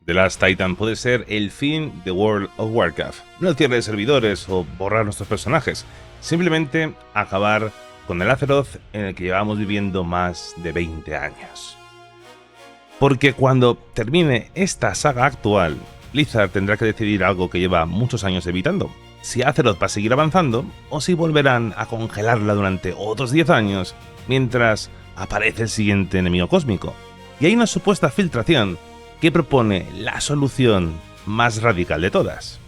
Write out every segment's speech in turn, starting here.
The Last Titan puede ser el fin de World of Warcraft, no el cierre de servidores o borrar nuestros personajes, simplemente acabar con el Azeroth en el que llevamos viviendo más de 20 años. Porque cuando termine esta saga actual, Blizzard tendrá que decidir algo que lleva muchos años evitando: si Azeroth va a seguir avanzando o si volverán a congelarla durante otros 10 años mientras aparece el siguiente enemigo cósmico. Y hay una supuesta filtración que propone la solución más radical de todas.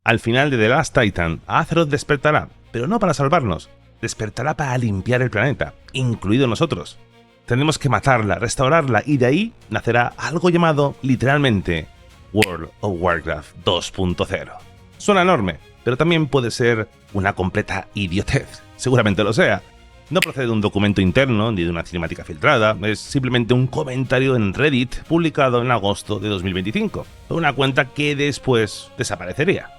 Al final de The Last Titan, Azeroth despertará, pero no para salvarnos, despertará para limpiar el planeta, incluido nosotros. Tendremos que matarla, restaurarla, y de ahí nacerá algo llamado, literalmente, World of Warcraft 2.0. Suena enorme, pero también puede ser una completa idiotez. Seguramente lo sea. No procede de un documento interno ni de una cinemática filtrada, es simplemente un comentario en Reddit publicado en agosto de 2025, por una cuenta que después desaparecería.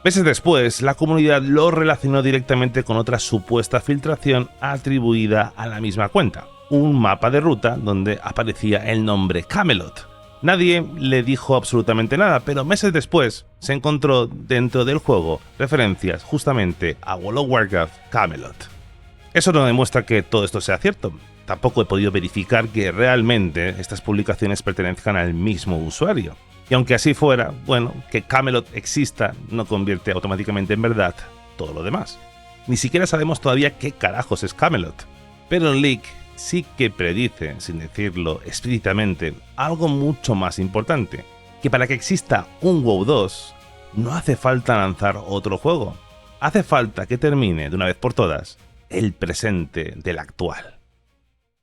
Meses después, la comunidad lo relacionó directamente con otra supuesta filtración atribuida a la misma cuenta, un mapa de ruta donde aparecía el nombre Camelot. Nadie le dijo absolutamente nada, pero meses después se encontró dentro del juego referencias justamente a World of Warcraft Camelot. Eso no demuestra que todo esto sea cierto. Tampoco he podido verificar que realmente estas publicaciones pertenezcan al mismo usuario. Y aunque así fuera, bueno, que Camelot exista no convierte automáticamente en verdad todo lo demás. Ni siquiera sabemos todavía qué carajos es Camelot. Pero el leak sí que predice, sin decirlo explícitamente, algo mucho más importante: que para que exista un WoW 2, no hace falta lanzar otro juego. Hace falta que termine de una vez por todas el presente del actual.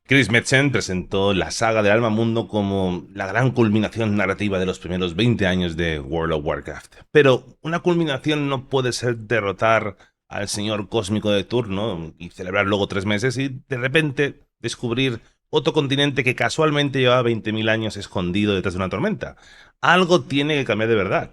Chris Metzen presentó la saga del Alma Mundo como la gran culminación narrativa de los primeros 20 años de World of Warcraft. Pero una culminación no puede ser derrotar al señor cósmico de turno y celebrar luego 3 meses y de repente descubrir otro continente que casualmente llevaba 20.000 años escondido detrás de una tormenta. Algo tiene que cambiar de verdad.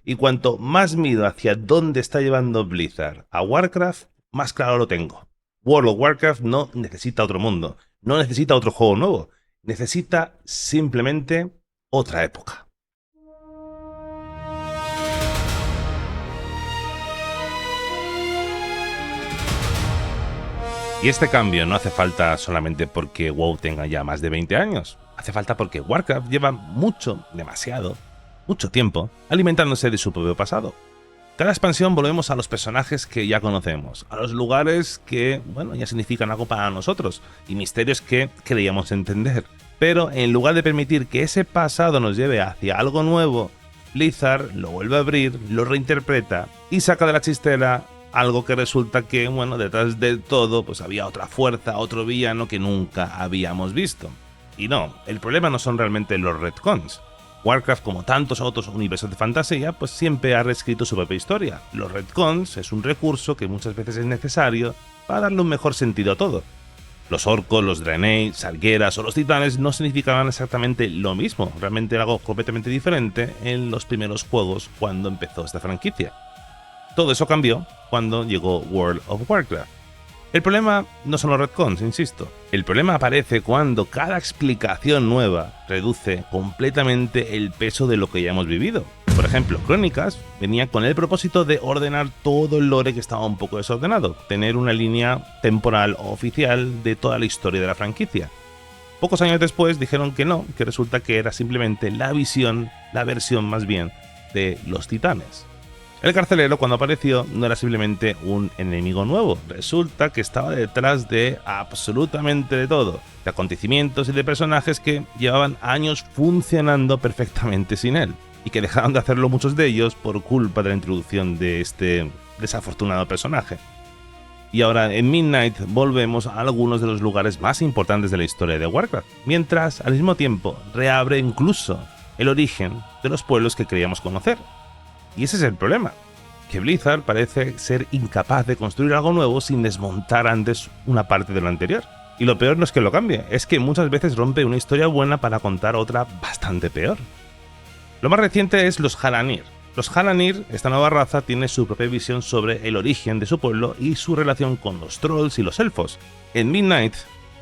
Y cuanto más miro hacia dónde está llevando Blizzard a Warcraft, más claro lo tengo. World of Warcraft no necesita otro mundo, no necesita otro juego nuevo, necesita simplemente otra época. Y este cambio no hace falta solamente porque WoW tenga ya más de 20 años, hace falta porque Warcraft lleva mucho tiempo alimentándose de su propio pasado. Cada expansión volvemos a los personajes que ya conocemos, a los lugares que, bueno, ya significan algo para nosotros y misterios que creíamos entender. Pero en lugar de permitir que ese pasado nos lleve hacia algo nuevo, Blizzard lo vuelve a abrir, lo reinterpreta y saca de la chistera algo que resulta que, bueno, detrás de todo pues había otra fuerza, otro villano que nunca habíamos visto. Y no, el problema no son realmente los retcons. Warcraft, como tantos otros universos de fantasía, pues siempre ha reescrito su propia historia. Los retcons es un recurso que muchas veces es necesario para darle un mejor sentido a todo. Los orcos, los Draenei, Sargeras o los titanes no significaban exactamente lo mismo, realmente era algo completamente diferente en los primeros juegos cuando empezó esta franquicia. Todo eso cambió cuando llegó World of Warcraft. El problema no son los retcons, insisto. El problema aparece cuando cada explicación nueva reduce completamente el peso de lo que ya hemos vivido. Por ejemplo, Crónicas venía con el propósito de ordenar todo el lore que estaba un poco desordenado, tener una línea temporal oficial de toda la historia de la franquicia. Pocos años después dijeron que no, que resulta que era simplemente la versión más bien, de los titanes. El carcelero, cuando apareció, no era simplemente un enemigo nuevo, resulta que estaba detrás de absolutamente de todo, de acontecimientos y de personajes que llevaban años funcionando perfectamente sin él, y que dejaron de hacerlo muchos de ellos por culpa de la introducción de este desafortunado personaje. Y ahora en Midnight volvemos a algunos de los lugares más importantes de la historia de Warcraft, mientras al mismo tiempo reabre incluso el origen de los pueblos que creíamos conocer. Y ese es el problema, que Blizzard parece ser incapaz de construir algo nuevo sin desmontar antes una parte de lo anterior. Y lo peor no es que lo cambie, es que muchas veces rompe una historia buena para contar otra bastante peor. Lo más reciente es los Halanir. Los Halanir, esta nueva raza, tiene su propia visión sobre el origen de su pueblo y su relación con los trolls y los elfos. En Midnight,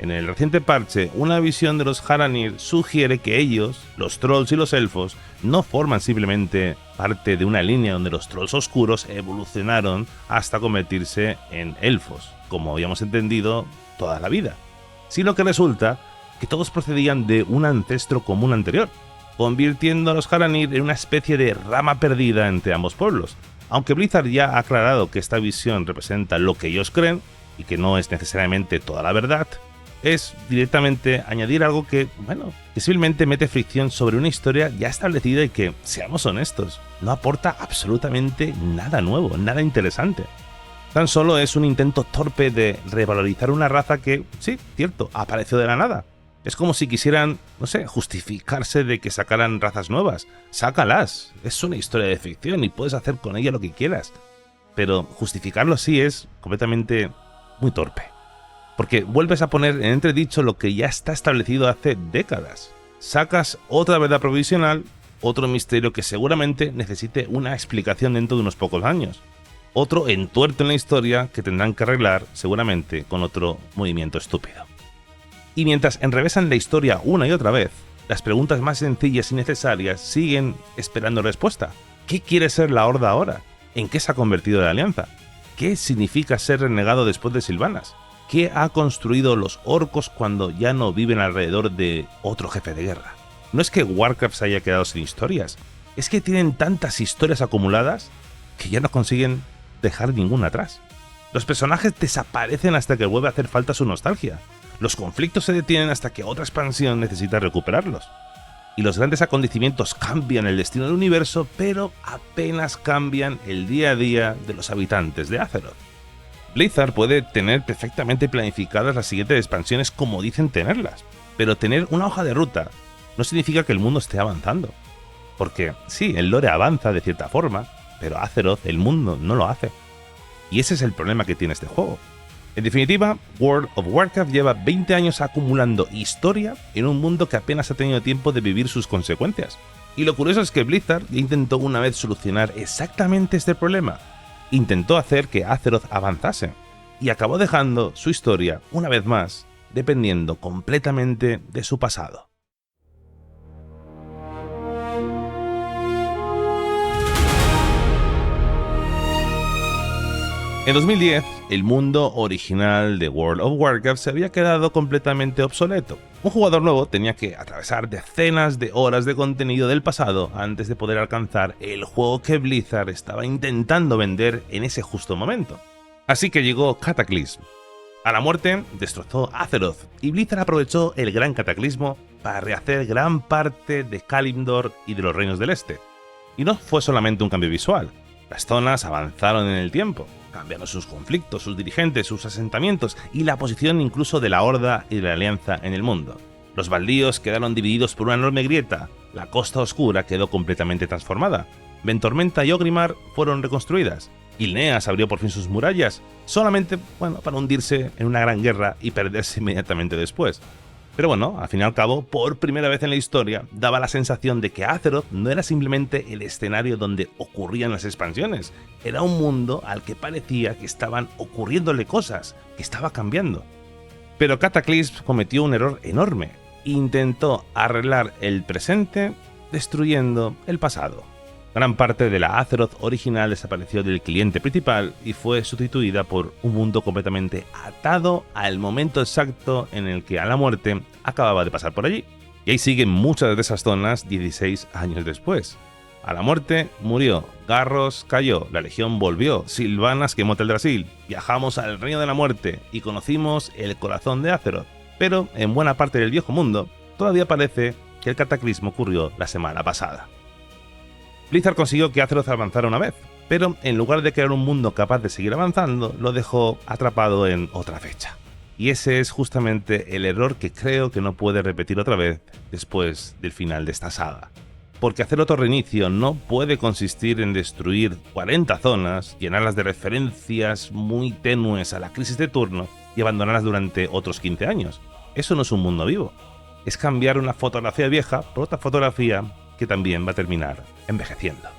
En el reciente parche, una visión de los Haranir sugiere que ellos, los trolls y los elfos, no forman simplemente parte de una línea donde los trolls oscuros evolucionaron hasta convertirse en elfos, como habíamos entendido toda la vida, sino que resulta que todos procedían de un ancestro común anterior, convirtiendo a los Haranir en una especie de rama perdida entre ambos pueblos. Aunque Blizzard ya ha aclarado que esta visión representa lo que ellos creen y que no es necesariamente toda la verdad, es directamente añadir algo que, que simplemente mete fricción sobre una historia ya establecida y que, seamos honestos, no aporta absolutamente nada nuevo, nada interesante. Tan solo es un intento torpe de revalorizar una raza que, sí, cierto, apareció de la nada. Es como si quisieran, justificarse de que sacaran razas nuevas. Sácalas, es una historia de ficción y puedes hacer con ella lo que quieras. Pero justificarlo así es completamente muy torpe. Porque vuelves a poner en entredicho lo que ya está establecido hace décadas. Sacas otra verdad provisional, otro misterio que seguramente necesite una explicación dentro de unos pocos años. Otro entuerto en la historia que tendrán que arreglar seguramente con otro movimiento estúpido. Y mientras enrevesan la historia una y otra vez, las preguntas más sencillas y necesarias siguen esperando respuesta. ¿Qué quiere ser la Horda ahora? ¿En qué se ha convertido la Alianza? ¿Qué significa ser renegado después de Sylvanas? ¿Qué ha construido los orcos cuando ya no viven alrededor de otro jefe de guerra? No es que Warcraft se haya quedado sin historias, es que tienen tantas historias acumuladas que ya no consiguen dejar ninguna atrás. Los personajes desaparecen hasta que vuelve a hacer falta su nostalgia. Los conflictos se detienen hasta que otra expansión necesita recuperarlos. Y los grandes acontecimientos cambian el destino del universo, pero apenas cambian el día a día de los habitantes de Azeroth. Blizzard puede tener perfectamente planificadas las siguientes expansiones como dicen tenerlas, pero tener una hoja de ruta no significa que el mundo esté avanzando. Porque sí, el lore avanza de cierta forma, pero Azeroth, el mundo, no lo hace. Y ese es el problema que tiene este juego. En definitiva, World of Warcraft lleva 20 años acumulando historia en un mundo que apenas ha tenido tiempo de vivir sus consecuencias. Y lo curioso es que Blizzard ya intentó una vez solucionar exactamente este problema. Intentó hacer que Azeroth avanzase, y acabó dejando su historia, una vez más, dependiendo completamente de su pasado. En 2010, el mundo original de World of Warcraft se había quedado completamente obsoleto. Un jugador nuevo tenía que atravesar decenas de horas de contenido del pasado antes de poder alcanzar el juego que Blizzard estaba intentando vender en ese justo momento. Así que llegó Cataclysm. A la muerte destrozó Azeroth y Blizzard aprovechó el gran cataclismo para rehacer gran parte de Kalimdor y de los Reinos del Este. Y no fue solamente un cambio visual, las zonas avanzaron en el tiempo. Cambiaron sus conflictos, sus dirigentes, sus asentamientos y la posición incluso de la Horda y de la Alianza en el mundo. Los baldíos quedaron divididos por una enorme grieta, la Costa Oscura quedó completamente transformada, Ventormenta y Orgrimmar fueron reconstruidas, Ylneas abrió por fin sus murallas, solamente para hundirse en una gran guerra y perderse inmediatamente después. Pero al fin y al cabo, por primera vez en la historia, daba la sensación de que Azeroth no era simplemente el escenario donde ocurrían las expansiones, era un mundo al que parecía que estaban ocurriéndole cosas, que estaba cambiando. Pero Cataclysm cometió un error enorme, intentó arreglar el presente destruyendo el pasado. Gran parte de la Azeroth original desapareció del cliente principal y fue sustituida por un mundo completamente atado al momento exacto en el que a la muerte acababa de pasar por allí. Y ahí siguen muchas de esas zonas 16 años después. A la muerte murió, Garros cayó, la Legión volvió, Sylvanas quemó Teldrassil, viajamos al Reino de la Muerte y conocimos el corazón de Azeroth. Pero en buena parte del viejo mundo todavía parece que el cataclismo ocurrió la semana pasada. Blizzard consiguió que Azeroth avanzara una vez, pero en lugar de crear un mundo capaz de seguir avanzando, lo dejó atrapado en otra fecha. Y ese es justamente el error que creo que no puede repetir otra vez después del final de esta saga. Porque hacer otro reinicio no puede consistir en destruir 40 zonas, llenarlas de referencias muy tenues a la crisis de turno y abandonarlas durante otros 15 años. Eso no es un mundo vivo. Es cambiar una fotografía vieja por otra fotografía que también va a terminar envejeciendo.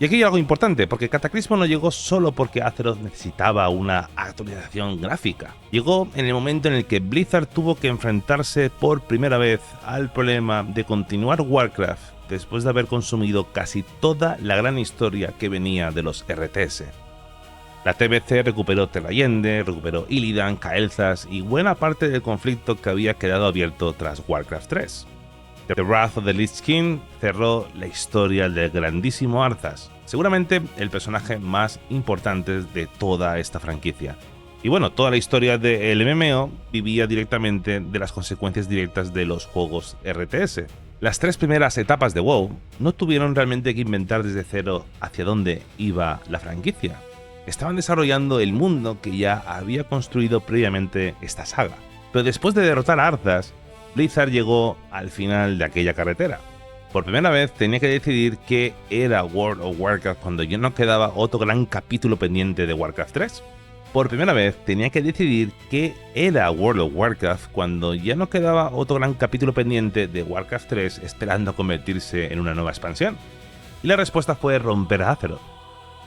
Y aquí hay algo importante, porque Cataclismo no llegó solo porque Azeroth necesitaba una actualización gráfica. Llegó en el momento en el que Blizzard tuvo que enfrentarse por primera vez al problema de continuar Warcraft después de haber consumido casi toda la gran historia que venía de los RTS. La TBC recuperó Terrayende, recuperó Illidan, Cael'thas y buena parte del conflicto que había quedado abierto tras Warcraft 3. The Wrath of the Lich King cerró la historia del grandísimo Arthas, seguramente el personaje más importante de toda esta franquicia. Y bueno, toda la historia del MMO vivía directamente de las consecuencias directas de los juegos RTS. Las 3 primeras etapas de WoW no tuvieron realmente que inventar desde cero hacia dónde iba la franquicia. Estaban desarrollando el mundo que ya había construido previamente esta saga. Pero después de derrotar a Arthas, Blizzard llegó al final de aquella carretera. Por primera vez tenía que decidir qué era World of Warcraft cuando ya no quedaba otro gran capítulo pendiente de Warcraft 3. Por primera vez tenía que decidir qué era World of Warcraft cuando ya no quedaba otro gran capítulo pendiente de Warcraft 3 esperando convertirse en una nueva expansión. Y la respuesta fue romper a Azeroth.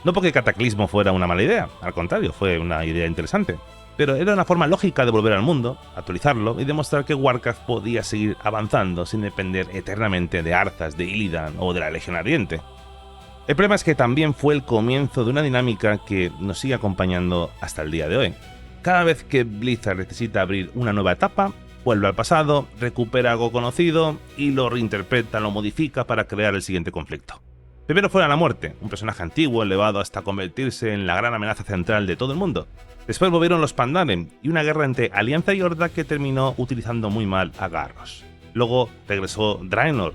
No porque Cataclismo fuera una mala idea, al contrario, fue una idea interesante. Pero era una forma lógica de volver al mundo, actualizarlo y demostrar que Warcraft podía seguir avanzando sin depender eternamente de Arthas, de Illidan o de la Legión Ardiente. El problema es que también fue el comienzo de una dinámica que nos sigue acompañando hasta el día de hoy. Cada vez que Blizzard necesita abrir una nueva etapa, vuelve al pasado, recupera algo conocido y lo reinterpreta, lo modifica para crear el siguiente conflicto. Primero fue la muerte, un personaje antiguo elevado hasta convertirse en la gran amenaza central de todo el mundo. Después volvieron los Pandaren y una guerra entre Alianza y Horda que terminó utilizando muy mal a Garrosh. Luego regresó Draenor,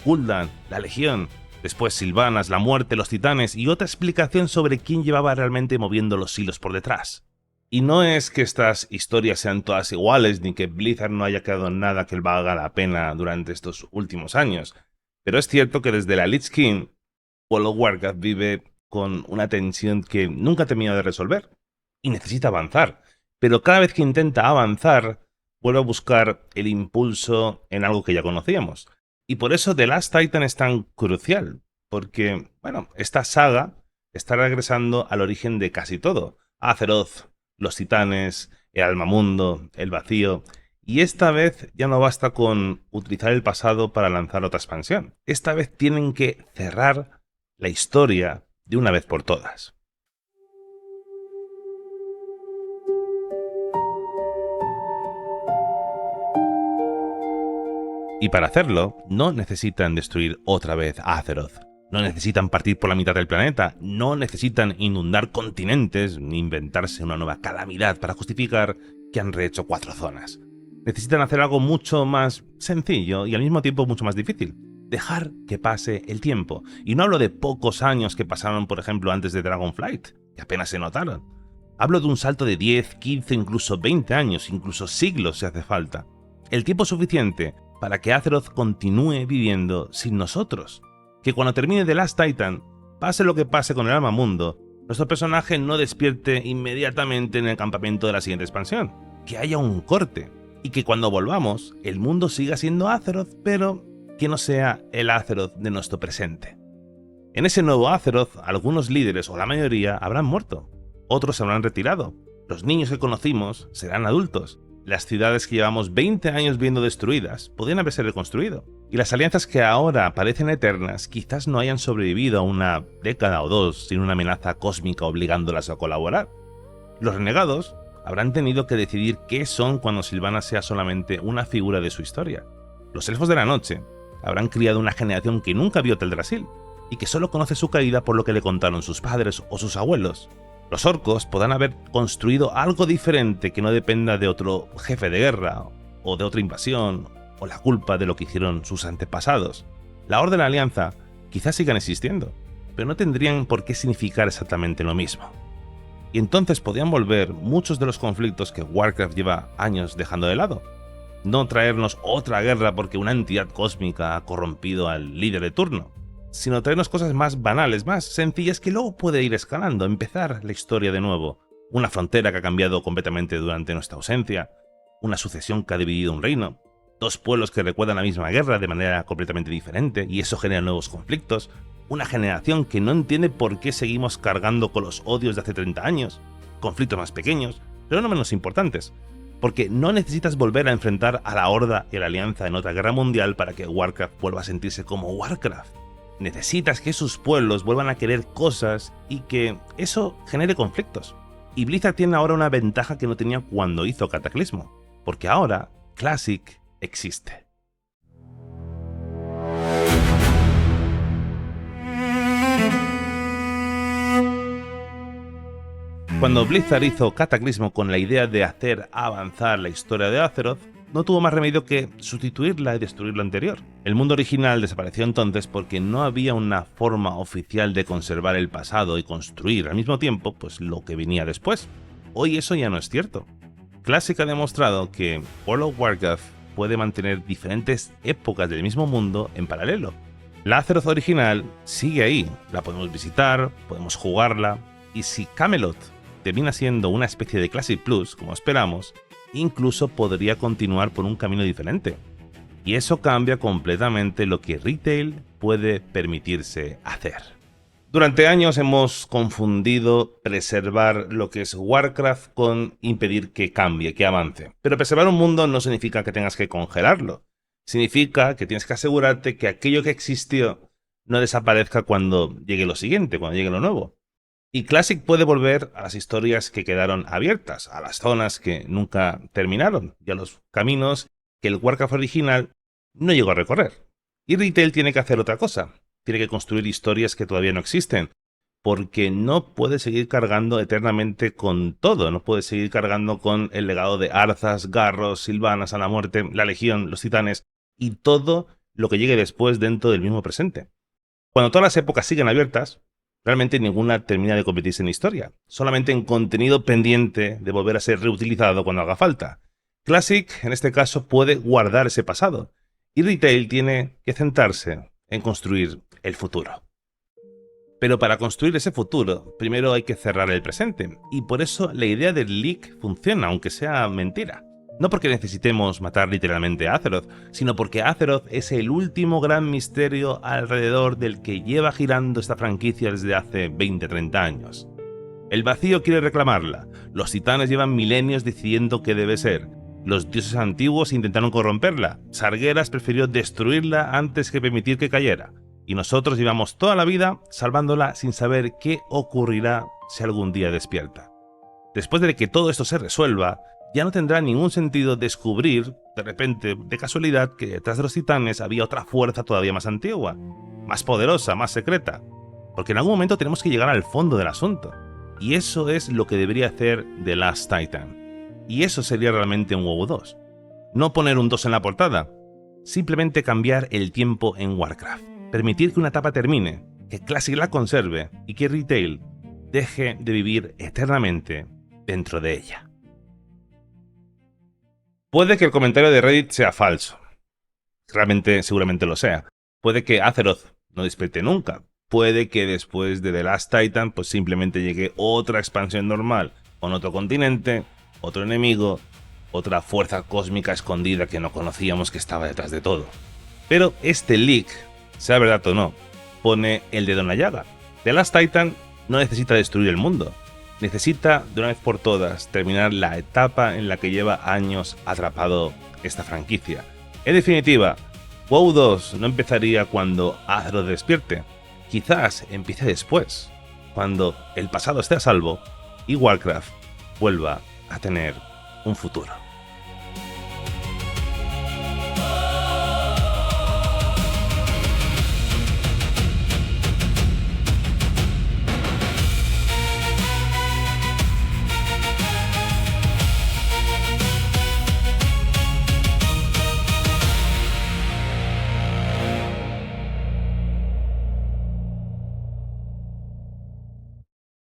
Gul'dan, la Legión, después Sylvanas, la muerte, los titanes y otra explicación sobre quién llevaba realmente moviendo los hilos por detrás. Y no es que estas historias sean todas iguales ni que Blizzard no haya creado nada que valga la pena durante estos últimos años, pero es cierto que desde la Lich King, World of Warcraft vive con una tensión que nunca ha terminado de resolver. Y necesita avanzar, pero cada vez que intenta avanzar, vuelve a buscar el impulso en algo que ya conocíamos. Y por eso The Last Titan es tan crucial, porque, bueno, esta saga está regresando al origen de casi todo. Azeroth, los titanes, el Almamundo, el vacío. Y esta vez ya no basta con utilizar el pasado para lanzar otra expansión. Esta vez tienen que cerrar la historia de una vez por todas. Y para hacerlo, no necesitan destruir otra vez a Azeroth, no necesitan partir por la mitad del planeta, no necesitan inundar continentes ni inventarse una nueva calamidad para justificar que han rehecho 4 zonas. Necesitan hacer algo mucho más sencillo y al mismo tiempo mucho más difícil. Dejar que pase el tiempo. Y no hablo de pocos años que pasaron, por ejemplo, antes de Dragonflight, que apenas se notaron. Hablo de un salto de 10, 15, incluso 20 años, incluso siglos si hace falta. El tiempo suficiente para que Azeroth continúe viviendo sin nosotros. Que cuando termine The Last Titan, pase lo que pase con el Almamundo, nuestro personaje no despierte inmediatamente en el campamento de la siguiente expansión. Que haya un corte. Y que cuando volvamos, el mundo siga siendo Azeroth, pero que no sea el Azeroth de nuestro presente. En ese nuevo Azeroth, algunos líderes o la mayoría habrán muerto. Otros se habrán retirado. Los niños que conocimos serán adultos. Las ciudades que llevamos 20 años viendo destruidas podrían haberse reconstruido. Y las alianzas que ahora parecen eternas quizás no hayan sobrevivido a una década o 2 sin una amenaza cósmica obligándolas a colaborar. Los renegados habrán tenido que decidir qué son cuando Sylvanas sea solamente una figura de su historia. Los elfos de la noche habrán criado una generación que nunca vio Teldrassil y que solo conoce su caída por lo que le contaron sus padres o sus abuelos. Los orcos podrán haber construido algo diferente que no dependa de otro jefe de guerra, o de otra invasión, o la culpa de lo que hicieron sus antepasados. La Horda de la Alianza quizás sigan existiendo, pero no tendrían por qué significar exactamente lo mismo. Y entonces podrían volver muchos de los conflictos que Warcraft lleva años dejando de lado. No traernos otra guerra porque una entidad cósmica ha corrompido al líder de turno, sino traernos cosas más banales, más sencillas que luego puede ir escalando, empezar la historia de nuevo. Una frontera que ha cambiado completamente durante nuestra ausencia, una sucesión que ha dividido un reino, 2 pueblos que recuerdan la misma guerra de manera completamente diferente y eso genera nuevos conflictos, una generación que no entiende por qué seguimos cargando con los odios de hace 30 años, conflictos más pequeños, pero no menos importantes, porque no necesitas volver a enfrentar a la Horda y a la Alianza en otra guerra mundial para que Warcraft vuelva a sentirse como Warcraft. Necesitas que sus pueblos vuelvan a querer cosas y que eso genere conflictos. Y Blizzard tiene ahora una ventaja que no tenía cuando hizo Cataclismo, porque ahora Classic existe. Cuando Blizzard hizo Cataclismo con la idea de hacer avanzar la historia de Azeroth, no tuvo más remedio que sustituirla y destruir lo anterior. El mundo original desapareció entonces porque no había una forma oficial de conservar el pasado y construir al mismo tiempo pues lo que venía después. Hoy eso ya no es cierto. Classic ha demostrado que World of Warcraft puede mantener diferentes épocas del mismo mundo en paralelo. La Azeroth original sigue ahí, la podemos visitar, podemos jugarla, y si Camelot termina siendo una especie de Classic Plus, como esperamos, incluso podría continuar por un camino diferente. Y eso cambia completamente lo que Retail puede permitirse hacer. Durante años hemos confundido preservar lo que es Warcraft con impedir que cambie, que avance. Pero preservar un mundo no significa que tengas que congelarlo. Significa que tienes que asegurarte que aquello que existió no desaparezca cuando llegue lo siguiente, cuando llegue lo nuevo. Y Classic puede volver a las historias que quedaron abiertas, a las zonas que nunca terminaron y a los caminos que el Warcraft original no llegó a recorrer. Y Retail tiene que hacer otra cosa. Tiene que construir historias que todavía no existen, porque no puede seguir cargando eternamente con todo, no puede seguir cargando con el legado de Arthas, Garros, Sylvanas, a la muerte, la Legión, los Titanes y todo lo que llegue después dentro del mismo presente. Cuando todas las épocas siguen abiertas, realmente ninguna termina de convertirse en historia, solamente en contenido pendiente de volver a ser reutilizado cuando haga falta. Classic, en este caso, puede guardar ese pasado, y Retail tiene que centrarse en construir el futuro. Pero para construir ese futuro, primero hay que cerrar el presente, y por eso la idea del leak funciona, aunque sea mentira. No porque necesitemos matar literalmente a Azeroth, sino porque Azeroth es el último gran misterio alrededor del que lleva girando esta franquicia desde hace 20-30 años. El vacío quiere reclamarla, los titanes llevan milenios decidiendo qué debe ser, los dioses antiguos intentaron corromperla, Sargeras prefirió destruirla antes que permitir que cayera, y nosotros llevamos toda la vida salvándola sin saber qué ocurrirá si algún día despierta. Después de que todo esto se resuelva, ya no tendrá ningún sentido descubrir, de repente, de casualidad, que detrás de los titanes había otra fuerza todavía más antigua, más poderosa, más secreta, porque en algún momento tenemos que llegar al fondo del asunto, y eso es lo que debería hacer The Last Titan. Y eso sería realmente un WoW 2. No poner un 2 en la portada, simplemente cambiar el tiempo en Warcraft, permitir que una etapa termine, que Classic la conserve y que Retail deje de vivir eternamente dentro de ella. Puede que el comentario de Reddit sea falso, realmente seguramente lo sea. Puede que Azeroth no despierte nunca, puede que después de The Last Titan pues simplemente llegue otra expansión normal, con otro continente, otro enemigo, otra fuerza cósmica escondida que no conocíamos que estaba detrás de todo. Pero este leak, sea verdad o no, pone el dedo en la llaga. The Last Titan no necesita destruir el mundo, necesita de una vez por todas terminar la etapa en la que lleva años atrapado esta franquicia. En definitiva, WoW 2 no empezaría cuando Azeroth despierte, quizás empiece después, cuando el pasado esté a salvo y Warcraft vuelva a tener un futuro.